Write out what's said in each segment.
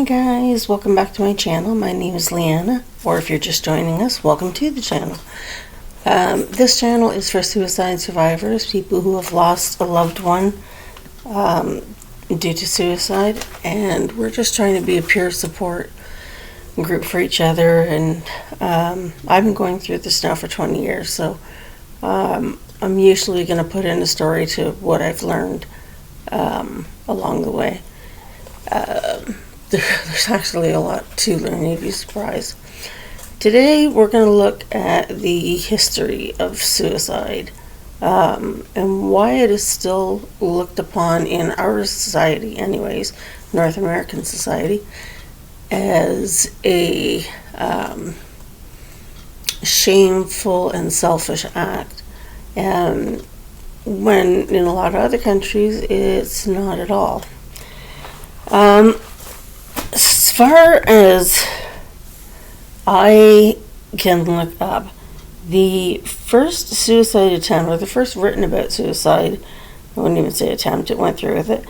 guys, welcome back to my channel. My name is Leanna, or if you're just joining us, welcome to the channel. This channel is for suicide survivors, people who have lost a loved one due to suicide, and we're just trying to be a peer support group for each other. And I've been going through this now for 20 years, so I'm usually going to put in a story to what I've learned along the way. There's actually a lot to learn, you'd be surprised. Today we're going to look at the history of suicide and why it is still looked upon in our society, anyways, North American society, as a shameful and selfish act, and when in a lot of other countries it's not at all. As far as I can look up, the first suicide attempt, or the first written about suicide, I wouldn't even say attempt, it went through with it,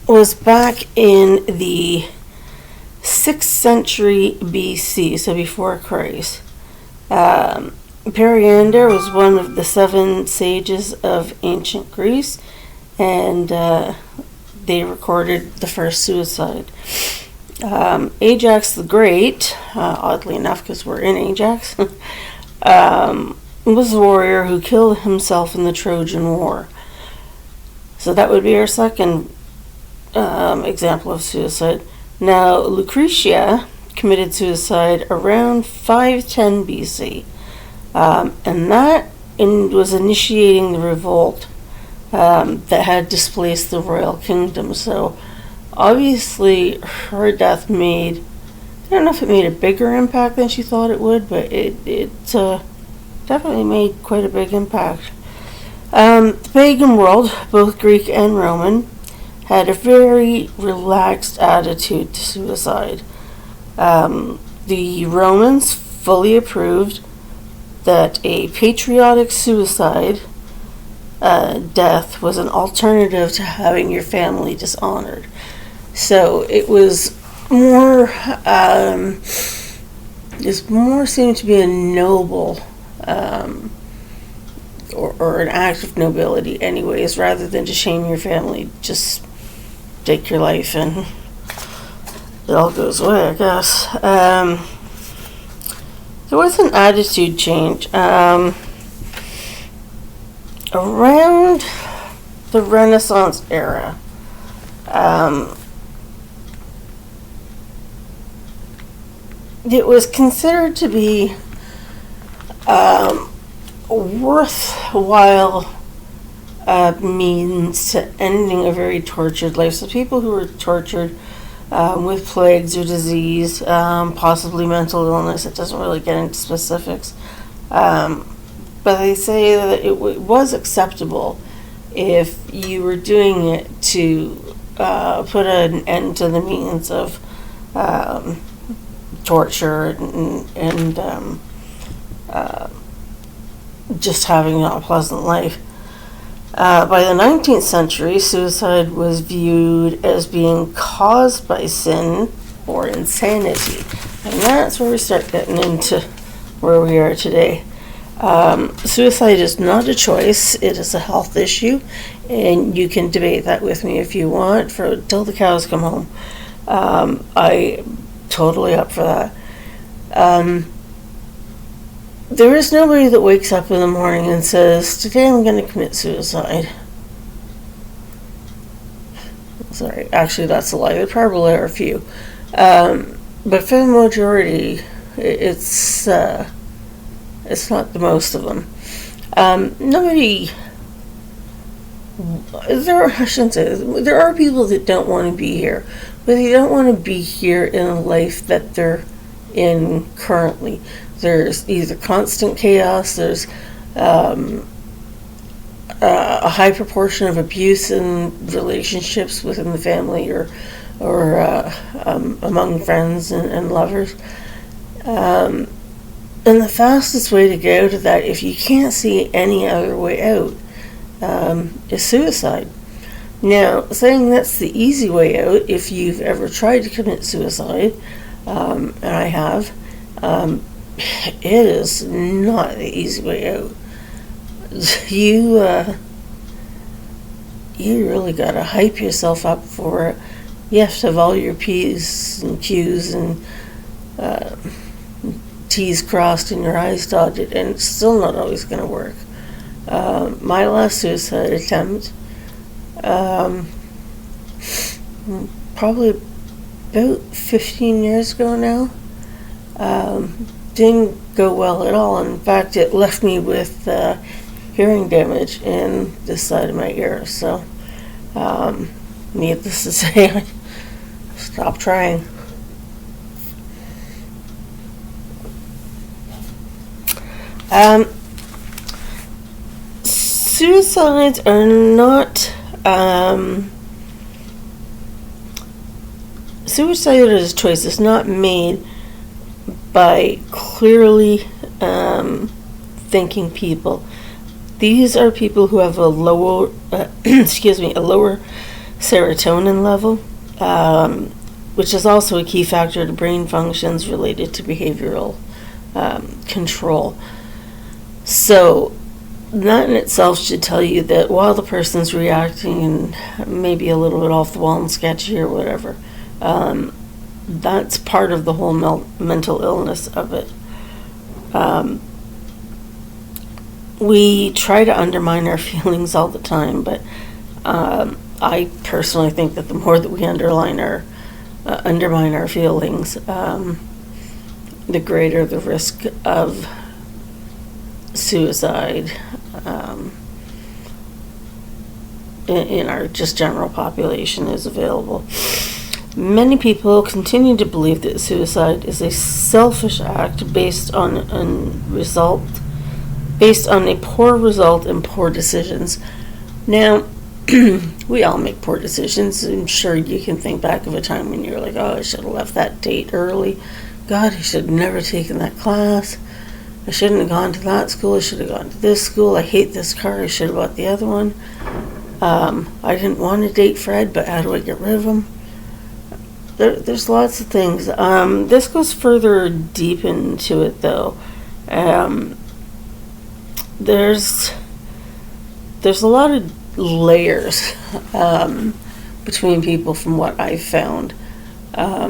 was back in the 6th century BC, so before Christ. Periander was one of the 7 sages of ancient Greece, and they recorded the first suicide. Ajax the Great, oddly enough because we're in Ajax, was a warrior who killed himself in the Trojan War. So that would be our second example of suicide. Now, Lucretia committed suicide around 510 BC, and that was initiating the revolt that had displaced the royal kingdom. So obviously her death made, I don't know if it made a bigger impact than she thought it would, but it definitely made quite a big impact. The pagan world, both Greek and Roman, had a very relaxed attitude to suicide. The Romans fully approved that a patriotic suicide death was an alternative to having your family dishonored. So it was more, seemed to be a noble, or an act of nobility anyways, rather than to shame your family. Just take your life and it all goes away, I guess. There was an attitude change around the Renaissance era. It was considered to be worthwhile means to ending a very tortured life. So people who were tortured with plagues or disease, possibly mental illness, it doesn't really get into specifics, but they say that it was acceptable if you were doing it to put an end to the means of torture and just having an unpleasant life. By the 19th century, suicide was viewed as being caused by sin or insanity, and that's where we start getting into where we are today. Suicide is not a choice, it is a health issue, and you can debate that with me if you want till the cows come home. I'm totally up for that. There is nobody that wakes up in the morning and says, today I'm going to commit suicide. Sorry, actually that's a lie, there probably are a few. But for the majority, it's not the most of them. There are people that don't want to be here, but they don't want to be here in a life that they're in currently. There's either constant chaos, there's a high proportion of abuse in relationships within the family or among friends and lovers. And the fastest way to get out of that, if you can't see any other way out, is suicide. Now, saying that's the easy way out, if you've ever tried to commit suicide, and I have, it is not the easy way out. You really gotta hype yourself up for it. You have to have all your P's and Q's and T's crossed and your I's dotted, and it's still not always gonna work. My last suicide attempt, probably about 15 years ago now, didn't go well at all. In fact, it left me with hearing damage in this side of my ear. So, needless to say, I stopped trying. Suicides are not, suicide as a choice is not made by clearly thinking people. These are people who have a lower, a lower serotonin level, which is also a key factor to brain functions related to behavioral control. So that in itself should tell you that while the person's reacting and maybe a little bit off the wall and sketchy or whatever, that's part of the whole mental illness of it. We try to undermine our feelings all the time, but I personally think that the more that we undermine our feelings, the greater the risk of suicide in our just general population is available. Many people continue to believe that suicide is a selfish act based on a poor result and poor decisions. Now, we all make poor decisions. I'm sure you can think back of a time when you're like, oh, I should have left that date early. God, I should have never taken that class. I shouldn't have gone to that school. I should have gone to this school. I hate this car. I should have bought the other one. I didn't want to date Fred, but how do I get rid of him? There's lots of things. This goes further deep into it, though. There's a lot of layers between people from what I've found. I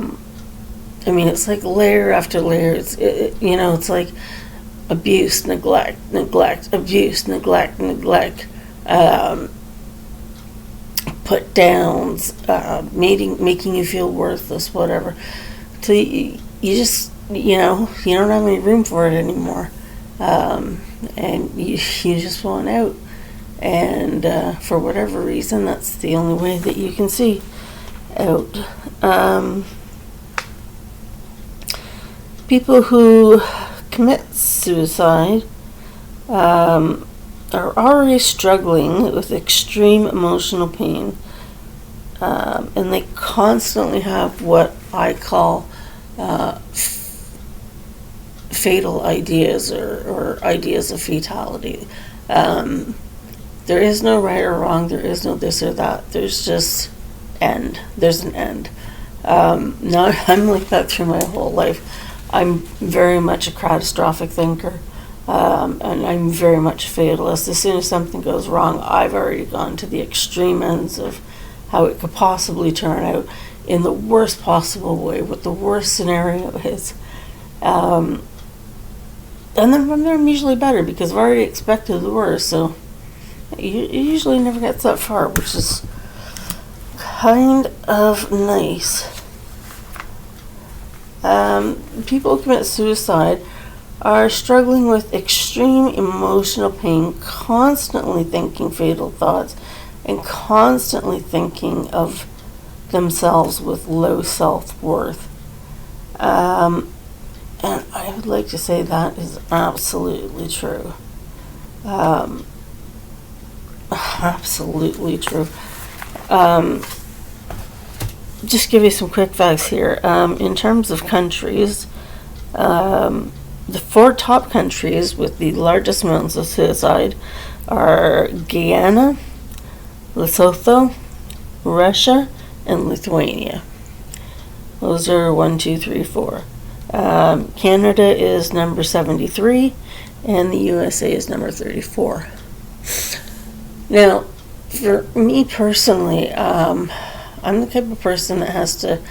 mean, it's like layer after layer. It's like abuse, neglect, abuse, neglect, put downs, making you feel worthless, whatever. So you just, you don't have any room for it anymore. And you just want out. And for whatever reason, that's the only way that you can see out. People who commit suicide are already struggling with extreme emotional pain, and they constantly have what I call fatal ideas or ideas of fatality. There is no right or wrong, there is no this or that, there's just end. There's an end. Now, I'm like that through my whole life. I'm very much a catastrophic thinker, and I'm very much a fatalist. As soon as something goes wrong, I've already gone to the extreme ends of how it could possibly turn out in the worst possible way, what the worst scenario is. And then from there, I'm usually better because I've already expected the worst, so it usually never gets that far, which is kind of nice. People who commit suicide are struggling with extreme emotional pain, constantly thinking fatal thoughts, and constantly thinking of themselves with low self-worth. And I would like to say that is absolutely true. Absolutely true. Just give you some quick facts here. In terms of countries, the 4 top countries with the largest amounts of suicide are Guyana, Lesotho, Russia, and Lithuania. Those are 1, 2, 3, 4. Canada is number 73, and the USA is number 34. Now, for me personally, I'm the type of person that has to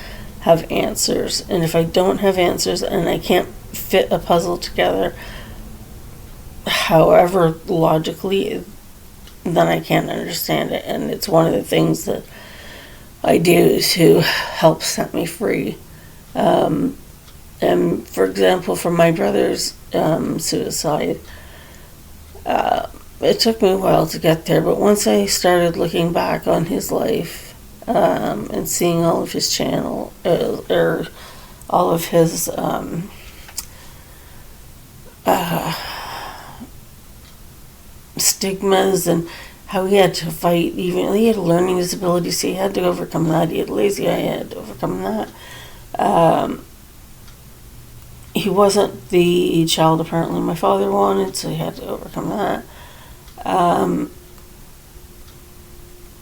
have answers, and if I don't have answers and I can't fit a puzzle together, however logically, then I can't understand it. And it's one of the things that I do to help set me free. And for example, for my brother's suicide, it took me a while to get there, but once I started looking back on his life and seeing all of his channel, or all of his stigmas, and how he had to fight, even he had a learning disability, so he had to overcome that. He had lazy eye, he had to overcome that. He wasn't the child apparently my father wanted, so he had to overcome that.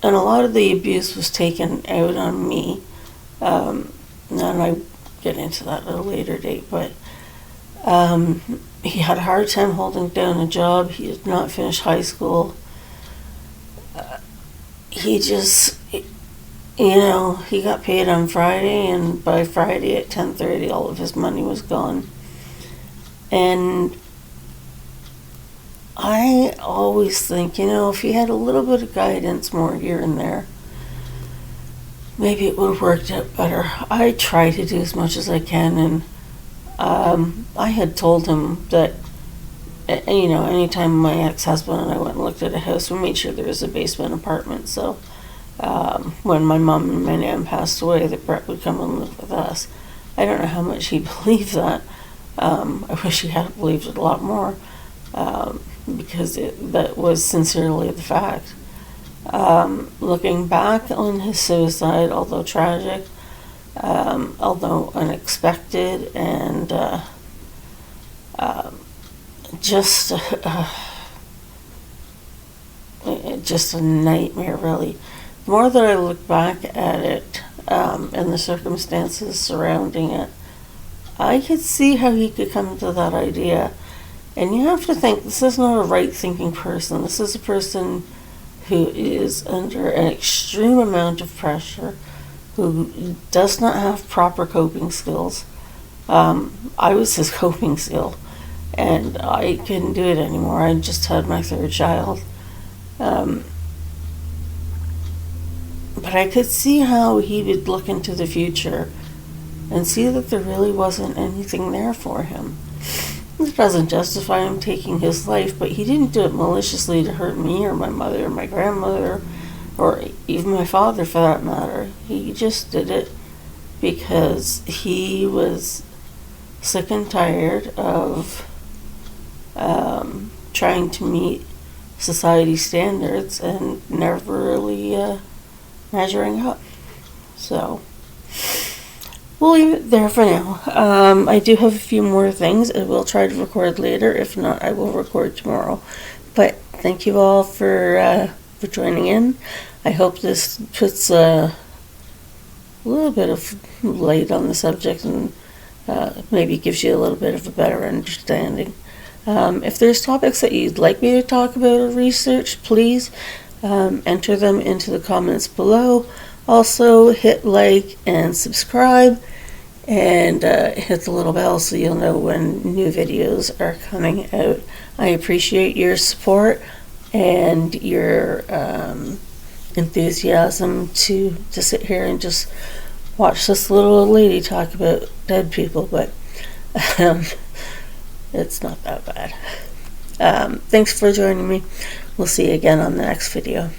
And a lot of the abuse was taken out on me. And I get into that at a later date, but he had a hard time holding down a job. He did not finish high school. He just, he got paid on Friday, and by Friday at 10:30, all of his money was gone. And I always think, if he had a little bit of guidance more here and there, maybe it would have worked out better. I try to do as much as I can, and I had told him that, anytime my ex-husband and I went and looked at a house, we made sure there was a basement apartment, so when my mom and my nan passed away, that Brett would come and live with us. I don't know how much he believed that. I wish he had believed it a lot more, because that was sincerely the fact. Looking back on his suicide, although tragic, although unexpected, and just a nightmare, really. The more that I look back at it, and the circumstances surrounding it, I could see how he could come to that idea. And you have to think, this is not a right-thinking person. This is a person who is under an extreme amount of pressure, who does not have proper coping skills. I was his coping skill, and I couldn't do it anymore. I just had my third child. But I could see how he would look into the future and see that there really wasn't anything there for him. It doesn't justify him taking his life, but he didn't do it maliciously to hurt me or my mother or my grandmother or even my father, for that matter. He just did it because he was sick and tired of trying to meet society standards and never really measuring up. So we'll leave it there for now. I do have a few more things. I will try to record later. If not, I will record tomorrow. But thank you all for joining in. I hope this puts a little bit of light on the subject, and maybe gives you a little bit of a better understanding. If there's topics that you'd like me to talk about or research, please enter them into the comments below. Also, hit like and subscribe, and hit the little bell so you'll know when new videos are coming out. I appreciate your support and your enthusiasm to sit here and just watch this little old lady talk about dead people, but it's not that bad. Thanks for joining me. We'll see you again on the next video.